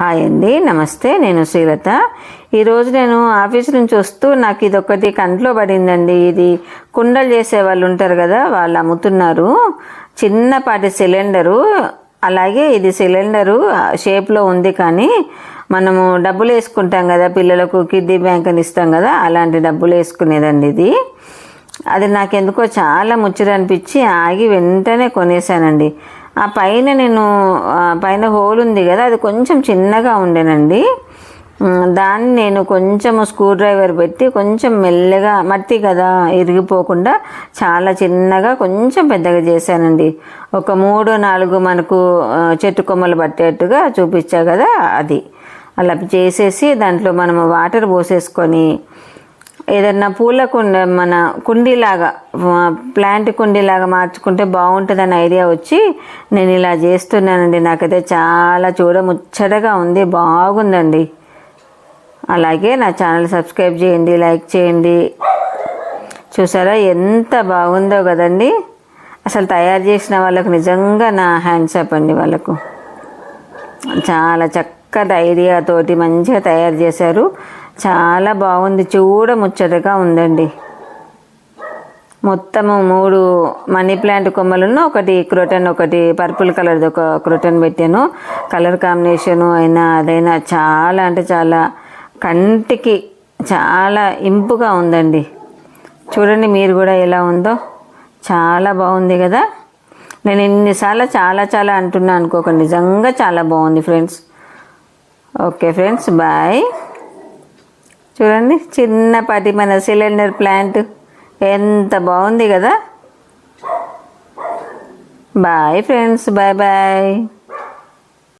Hi అండి, నమస్తే. నేను శ్రీలత. ఈరోజు నేను ఆఫీస్ నుంచి వస్తూ నాకు ఇదొకటి కంట్లో పడిందండి. ఇది కుండలు చేసే వాళ్ళు ఉంటారు కదా, వాళ్ళు అమ్ముతున్నారు. చిన్నపాటి సిలిండరు, అలాగే ఇది సిలిండరు షేప్లో ఉంది, కానీ మనము డబ్బులు వేసుకుంటాం కదా, పిల్లలకు కిడ్నీ బ్యాంక్ అని ఇస్తాం కదా, అలాంటి డబ్బులు వేసుకునేదండి ఇది. అది నాకెందుకో చాలా ముచ్చట అనిపించి ఆగి వెంటనే కొనేసానండి. ఆ పైన పైన హోల్ ఉంది కదా, అది కొంచెం చిన్నగా ఉండేనండి. దాన్ని నేను కొంచెం స్క్రూ డ్రైవర్ పెట్టి కొంచెం మెల్లగా, మట్టి కదా ఇరిగిపోకుండా చాలా చిన్నగా కొంచెం పెద్దగా చేశానండి. ఒక 3-4 మనకు చెట్టు కొమ్మలు పట్టేట్టుగా చూపించా కదా, అది అలా చేసేసి దాంట్లో మనము వాటర్ పోసేసుకొని ఏదన్నా పూల మన కుండీలాగా, ప్లాంట్ కుండీలాగా మార్చుకుంటే బాగుంటుందని ఐడియా వచ్చి నేను ఇలా చేస్తున్నానండి. నాకైతే చాలా చూడముచ్చటగా ఉంది, బాగుందండి. అలాగే నా ఛానల్ సబ్స్క్రైబ్ చేయండి, లైక్ చేయండి. చూసారా ఎంత బాగుందో కదండి. అసలు తయారు చేసిన వాళ్ళకు నిజంగా నా హ్యాండ్స్ అప్ అండి. వాళ్ళకు చాలా చక్కటి ఐడియాతోటి మంచిగా తయారు చేశారు. చాలా బాగుంది, చూడముచ్చటగా ఉందండి. మొత్తము 3 మనీ ప్లాంట్ కొమ్మలను, ఒకటి క్రోటన్, ఒకటి పర్పుల్ కలర్ది ఒక క్రోటన్ పెట్టాను. కలర్ కాంబినేషను అయినా అదైనా చాలా అంటే చాలా కంటికి చాలా ఇంపుగా ఉందండి. చూడండి మీరు కూడా ఎలా ఉందో, చాలా బాగుంది కదా. నేను ఇన్నిసార్లు చాలా చాలా అంటున్నా అనుకోకండి, నిజంగా చాలా బాగుంది ఫ్రెండ్స్. Okay friends, bye. చూడండి చిన్నపాటి మన సిలిండర్ ప్లాంట్ ఎంత బాగుంది కదా. Bye friends, bye bye.